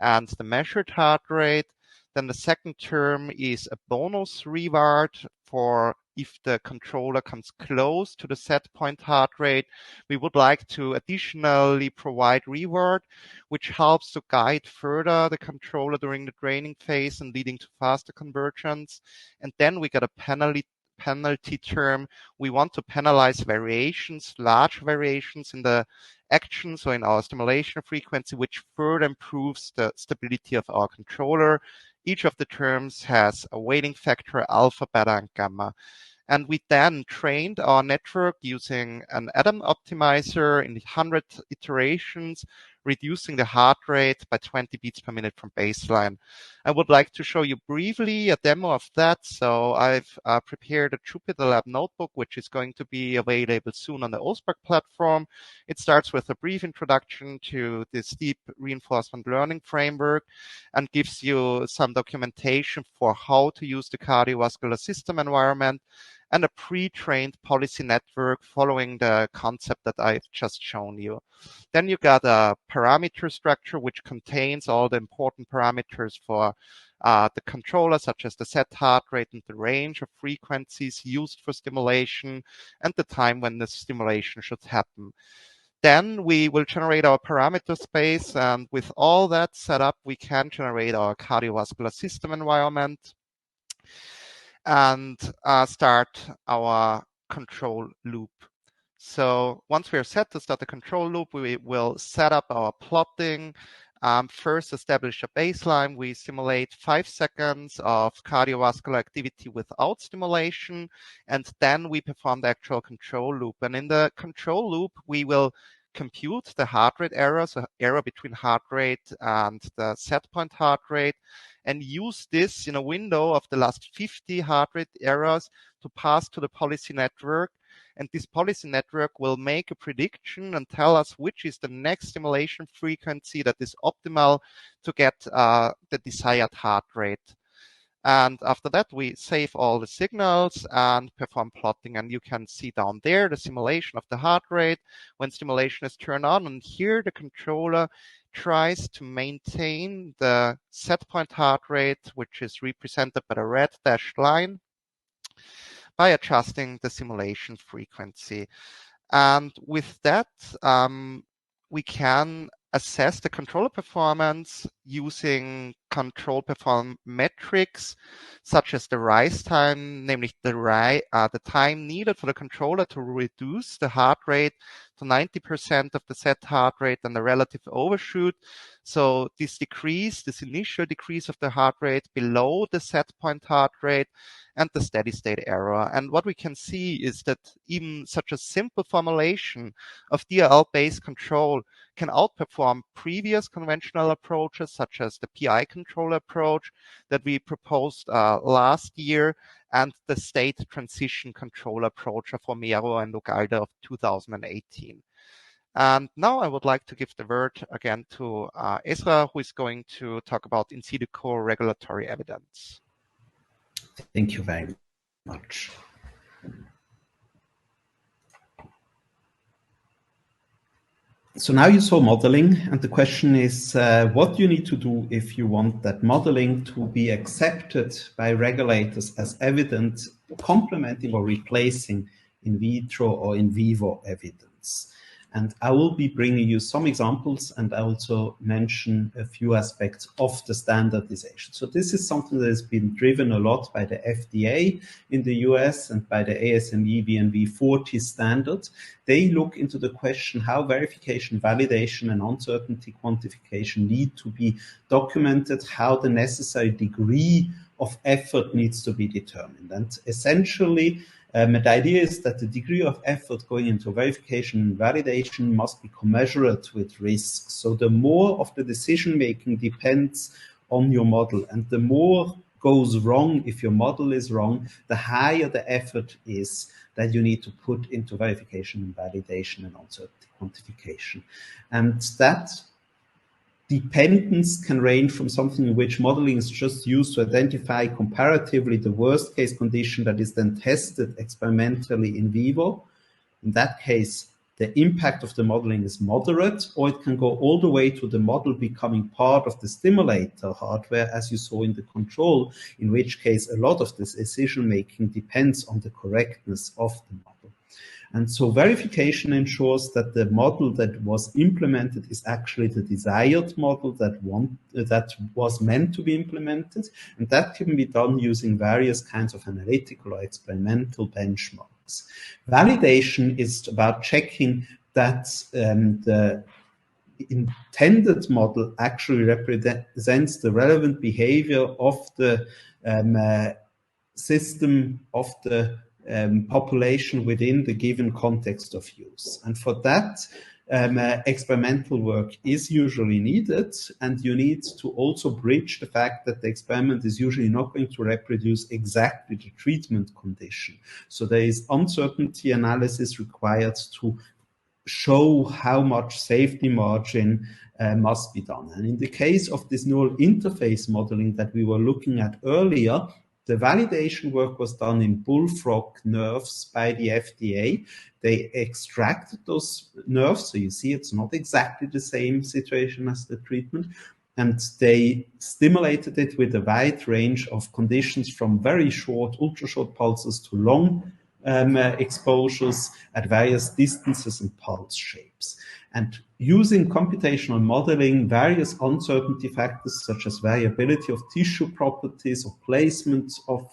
and the measured heart rate. Then the second term is a bonus reward for if the controller comes close to the set point heart rate, we would like to additionally provide reward, which helps to guide further the controller during the training phase and leading to faster convergence. And then we got a penalty term. We want to penalize variations, large variations in the action, so in our stimulation frequency, which further improves the stability of our controller. Each of the terms has a weighting factor, alpha, beta, and gamma. And we then trained our network using an Adam optimizer in 100 iterations, reducing the heart rate by 20 beats per minute from baseline. I would like to show you briefly a demo of that. So I've prepared a Jupyter Lab notebook, which is going to be available soon on the sparc platform. It starts with a brief introduction to this deep reinforcement learning framework and gives you some documentation for how to use the cardiovascular system environment. and a pre-trained policy network following the concept that I've just shown you. Then you got a parameter structure which contains all the important parameters for the controller, such as the set heart rate and the range of frequencies used for stimulation and the time when the stimulation should happen. Then we will generate our parameter space, and with all that set up, we can generate our cardiovascular system environment and start our control loop. So once we are set to start the control loop, we will set up our plotting. First, establish a baseline. We simulate 5 seconds of cardiovascular activity without stimulation, and then we perform the actual control loop. And in the control loop, we will compute the heart rate error, so error between heart rate and the set point heart rate, and use this in a window of the last 50 heart rate errors to pass to the policy network. And this policy network will make a prediction and tell us which is the next stimulation frequency that is optimal to get the desired heart rate. And after that, we save all the signals and perform plotting. And you can see down there the simulation of the heart rate when stimulation is turned on. And here the controller tries to maintain the set point heart rate, which is represented by the red dashed line, by adjusting the simulation frequency. And with that, we can assess the controller performance using control performance metrics, such as the rise time, namely the time needed for the controller to reduce the heart rate to 90% of the set heart rate and the relative overshoot. So this initial decrease of the heart rate below the set point heart rate and the steady state error. And what we can see is that even such a simple formulation of DLL-based control can outperform previous conventional approaches, such as the PI control approach that we proposed last year, and the state transition control approach of Romero and Ugalde of 2018. And now I would like to give the word again to Ezra, who is going to talk about in silico regulatory evidence. Thank you very much. So now you saw modeling, and the question is what you need to do if you want that modeling to be accepted by regulators as evidence complementing or replacing in vitro or in vivo evidence. And I will be bringing you some examples, and I also mention a few aspects of the standardization. So this is something that has been driven a lot by the FDA in the US and by the ASME VNV 40 standard. They look into the question how verification, validation, and uncertainty quantification need to be documented, how the necessary degree of effort needs to be determined. And essentially, the idea is that the degree of effort going into verification and validation must be commensurate with risk. So the more of the decision-making depends on your model, and the more goes wrong if your model is wrong, the higher the effort is that you need to put into verification and validation and uncertainty quantification. And that dependence can range from something in which modeling is just used to identify comparatively the worst case condition that is then tested experimentally in vivo. In that case, the impact of the modeling is moderate, or it can go all the way to the model becoming part of the stimulator hardware, as you saw in the control, in which case a lot of this decision-making depends on the correctness of the model. And so verification ensures that the model that was implemented is actually the desired model that was meant to be implemented. And that can be done using various kinds of analytical or experimental benchmarks. Validation is about checking that the intended model actually represents the relevant behavior of the system, of the population within the given context of use. And for that, experimental work is usually needed, and you need to also bridge the fact that the experiment is usually not going to reproduce exactly the treatment condition. So there is uncertainty analysis required to show how much safety margin must be done. And in the case of this neural interface modeling that we were looking at earlier, the validation work was done in bullfrog nerves by the FDA. They extracted those nerves, so you see it's not exactly the same situation as the treatment, and they stimulated it with a wide range of conditions from very short, ultra-short pulses to long exposures at various distances and pulse shapes. And using computational modeling, various uncertainty factors such as variability of tissue properties or placement of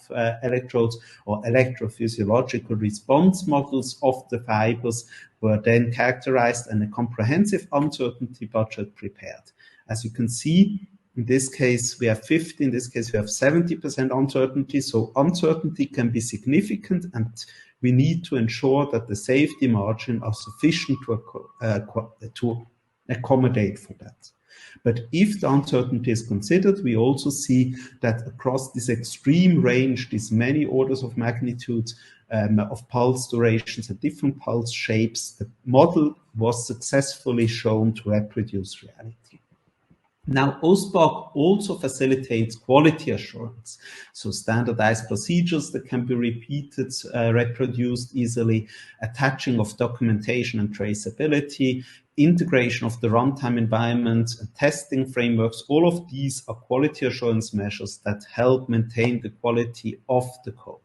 electrodes or electrophysiological response models of the fibers were then characterized and a comprehensive uncertainty budget prepared. As you can see, in this case, we have 50, in this case, we have 70% uncertainty. So uncertainty can be significant, and we need to ensure that the safety margin are sufficient to accommodate for that. But if the uncertainty is considered, we also see that across this extreme range, these many orders of magnitude of pulse durations and different pulse shapes, the model was successfully shown to reproduce reality. Now, OSPARC also facilitates quality assurance, so standardized procedures that can be repeated, reproduced easily, attaching of documentation and traceability, integration of the runtime environment, and testing frameworks. All of these are quality assurance measures that help maintain the quality of the code.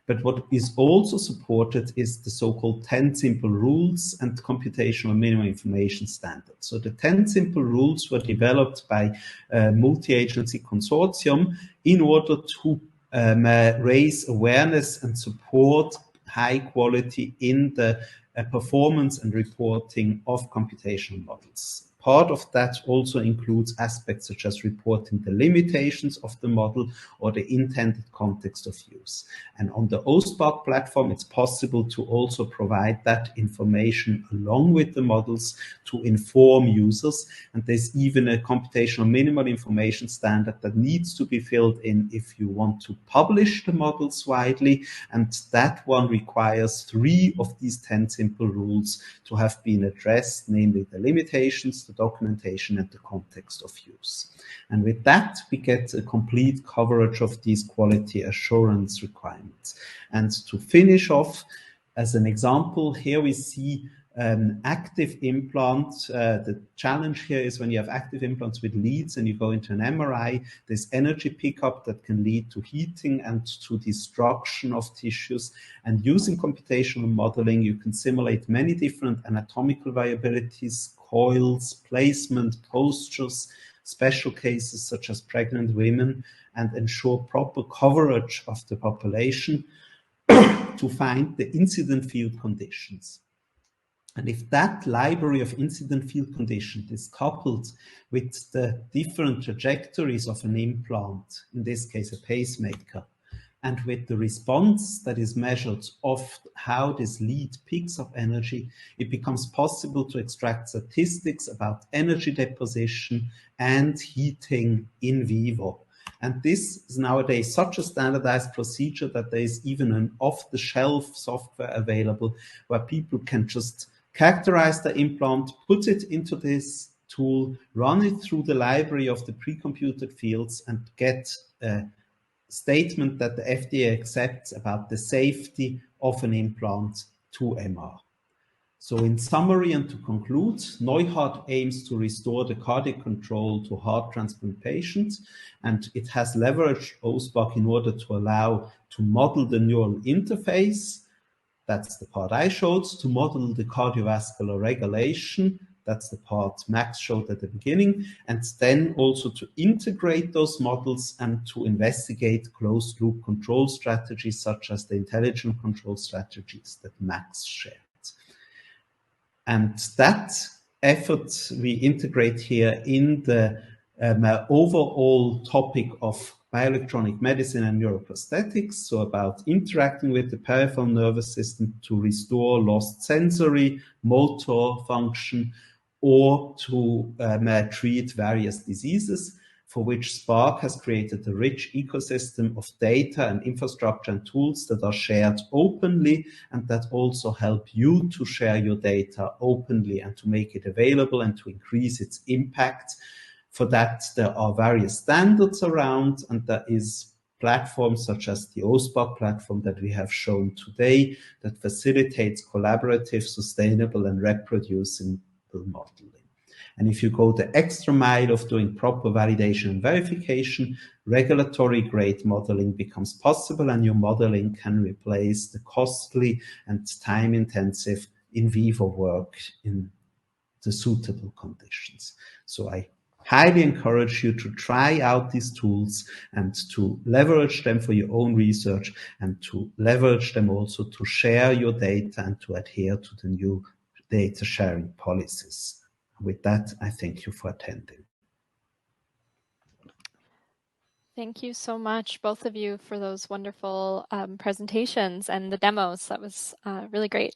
But what is also supported is the so-called 10 simple rules and computational minimum information standards. So the 10 simple rules were developed by a multi-agency consortium in order to raise awareness and support high quality in the performance and reporting of computational models. Part of that also includes aspects such as reporting the limitations of the model or the intended context of use. And on the OSPARC platform, it's possible to also provide that information along with the models to inform users. And there's even a computational minimal information standard that needs to be filled in if you want to publish the models widely. And that one requires 3 of these 10 simple rules to have been addressed, namely the limitations, the documentation, and the context of use. And with that, we get a complete coverage of these quality assurance requirements. And to finish off, as an example, here we see an active implant. The challenge here is when you have active implants with leads and you go into an MRI, there's energy pickup that can lead to heating and to destruction of tissues. And using computational modeling, you can simulate many different anatomical variabilities, coils, placement, postures, special cases such as pregnant women, and ensure proper coverage of the population to find the incident field conditions. And if that library of incident field conditions is coupled with the different trajectories of an implant, in this case a pacemaker, and with the response that is measured of how this lead picks up energy, it becomes possible to extract statistics about energy deposition and heating in vivo. And this is nowadays such a standardized procedure that there is even an off-the-shelf software available where people can just characterize the implant, put it into this tool, run it through the library of the pre-computed fields, and get a statement that the FDA accepts about the safety of an implant to MR. So in summary and to conclude, NeuHeart aims to restore the cardiac control to heart transplant patients, and it has leveraged OSPARC in order to allow to model the neural interface. That's the part I showed, to model the cardiovascular regulation. That's the part Max showed at the beginning. And then also to integrate those models and to investigate closed loop control strategies, such as the intelligent control strategies that Max shared. And that effort we integrate here in the overall topic of bioelectronic medicine and neuroprosthetics, so about interacting with the peripheral nervous system to restore lost sensory, motor function, or to treat various diseases, for which Spark has created a rich ecosystem of data and infrastructure and tools that are shared openly and that also help you to share your data openly and to make it available and to increase its impact. For that, there are various standards around, and there is platforms such as the sparc platform that we have shown today that facilitates collaborative, sustainable, and reproducible modeling. And if you go the extra mile of doing proper validation and verification, regulatory grade modeling becomes possible, and your modeling can replace the costly and time intensive in vivo work in the suitable conditions. So I highly encourage you to try out these tools and to leverage them for your own research, and to leverage them also to share your data and to adhere to the new data sharing policies. With that, I thank you for attending. Thank you so much, both of you, for those wonderful presentations and the demos. That was really great.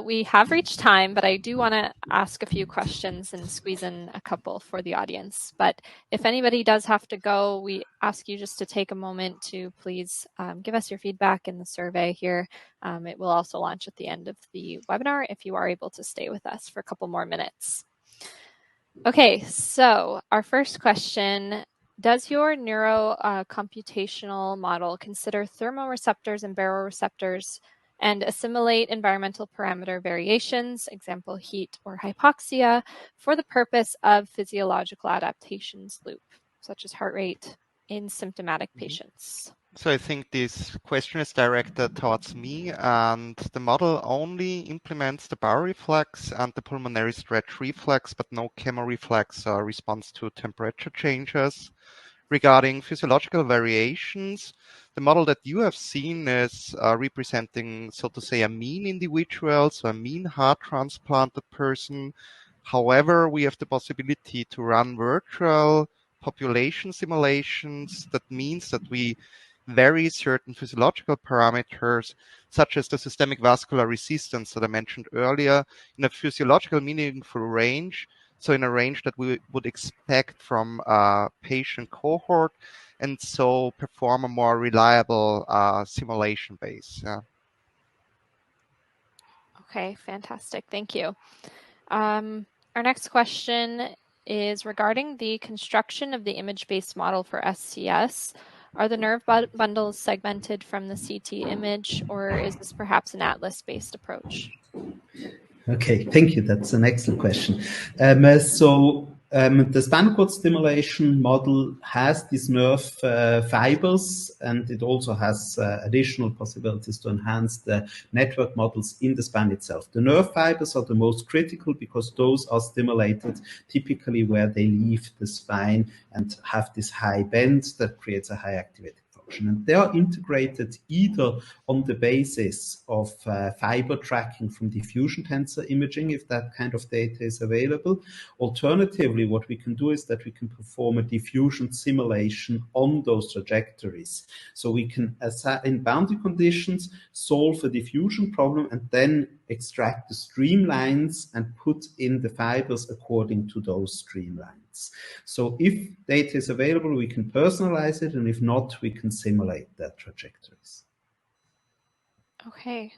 We have reached time, but I do want to ask a few questions and squeeze in a couple for the audience. But if anybody does have to go, we ask you just to take a moment to please give us your feedback in the survey here. It will also launch at the end of the webinar if you are able to stay with us for a couple more minutes. Okay, so our first question: does your computational model consider thermoreceptors and baroreceptors and assimilate environmental parameter variations, example heat or hypoxia, for the purpose of physiological adaptations loop, such as heart rate, in symptomatic patients? So I think this question is directed towards me, and the model only implements the baroreflex and the pulmonary stretch reflex, but no chemoreflex response to temperature changes. Regarding physiological variations, the model that you have seen is representing, so to say, a mean individual, so a mean heart transplanted person. However, we have the possibility to run virtual population simulations. That means that we vary certain physiological parameters, such as the systemic vascular resistance that I mentioned earlier, in a physiological meaningful range. So in a range that we would expect from a patient cohort, and so perform a more reliable simulation base. Yeah. Okay, fantastic. Thank you. Our next question is regarding the construction of the image-based model for SCS. Are the nerve bundles segmented from the CT image, or is this perhaps an atlas-based approach? Okay, thank you. That's an excellent question. The spinal cord stimulation model has these nerve fibers, and it also has additional possibilities to enhance the network models in the spine itself. The nerve fibers are the most critical because those are stimulated typically where they leave the spine and have this high bend that creates a high activity. And they are integrated either on the basis of fiber tracking from diffusion tensor imaging, if that kind of data is available. Alternatively, what we can do is that we can perform a diffusion simulation on those trajectories. So we can, in boundary conditions, solve a diffusion problem and then extract the streamlines and put in the fibers according to those streamlines. So if data is available, we can personalize it, and if not, we can simulate the trajectories. Okay,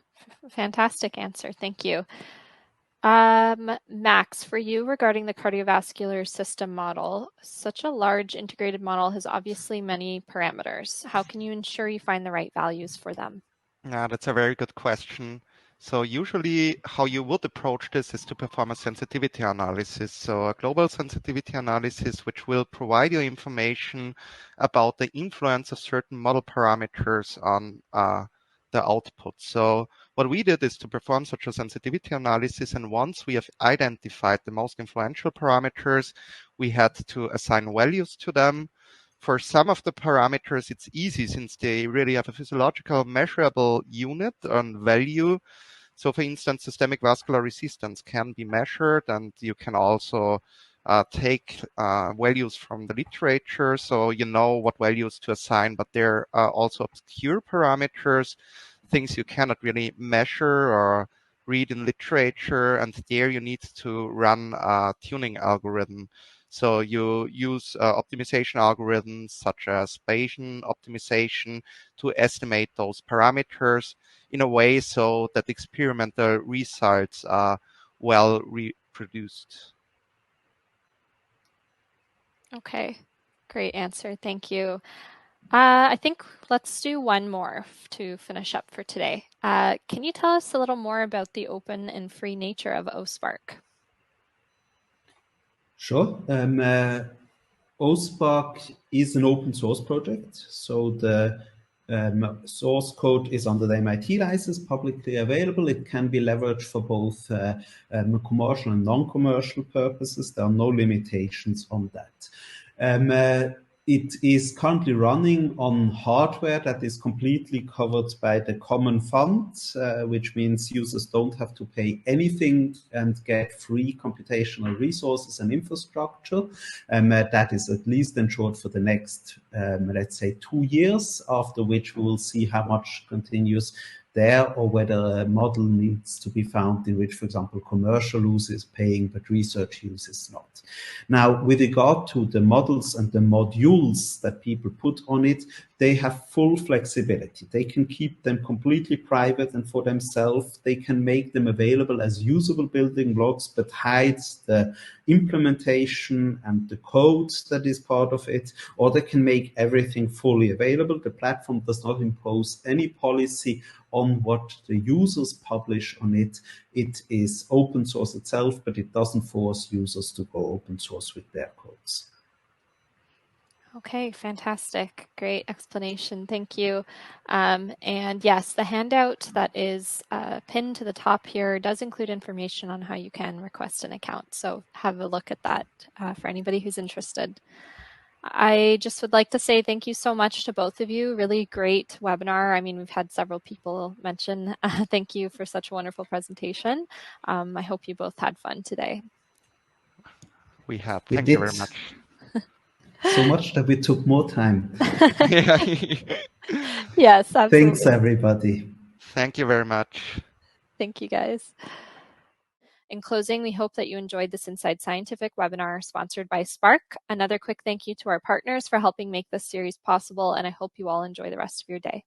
fantastic answer. Thank you. Max, for you regarding the cardiovascular system model, such a large integrated model has obviously many parameters. How can you ensure you find the right values for them? Yeah, that's a very good question. So usually how you would approach this is to perform a sensitivity analysis. So a global sensitivity analysis, which will provide you information about the influence of certain model parameters on the output. So what we did is to perform such a sensitivity analysis. And once we have identified the most influential parameters, we had to assign values to them. For some of the parameters, it's easy since they really have a physiological measurable unit and value. So for instance, systemic vascular resistance can be measured, and you can also take values from the literature, so you know what values to assign, but there are also obscure parameters, things you cannot really measure or read in literature, and there you need to run a tuning algorithm. So you use optimization algorithms such as Bayesian optimization to estimate those parameters in a way so that experimental results are well reproduced. Okay, great answer. Thank you. I think let's do one more to finish up for today. Can you tell us a little more about the open and free nature of OSPARC? Sure. OSPARC is an open source project, so the source code is under the MIT license, publicly available. It can be leveraged for both commercial and non-commercial purposes. There are no limitations on that. It is currently running on hardware that is completely covered by the Common Fund, which means users don't have to pay anything and get free computational resources and infrastructure. That is at least ensured for the next, let's say, 2 years, after which we will see how much continues there, or whether a model needs to be found in which, for example, commercial use is paying but research use is not. Now, with regard to the models and the modules that people put on it, they have full flexibility. They can keep them completely private and for themselves. They can make them available as usable building blocks, but hides the implementation and the code that is part of it, or they can make everything fully available. The platform does not impose any policy on what the users publish on it. It is open source itself, but it doesn't force users to go open source with their codes. Okay, fantastic. Great explanation. Thank you. And yes, the handout that is pinned to the top here does include information on how you can request an account. So have a look at that for anybody who's interested. I just would like to say thank you so much to both of you. Really great webinar. I mean, we've had several people mention thank you for such a wonderful presentation. I hope you both had fun today. We have. We Thank you did very much. so much that we took more time. Yes, absolutely. Thanks, everybody. Thank you very much. Thank you, guys. In closing, we hope that you enjoyed this Inside Scientific webinar sponsored by Sparc. Another quick thank you to our partners for helping make this series possible, and I hope you all enjoy the rest of your day.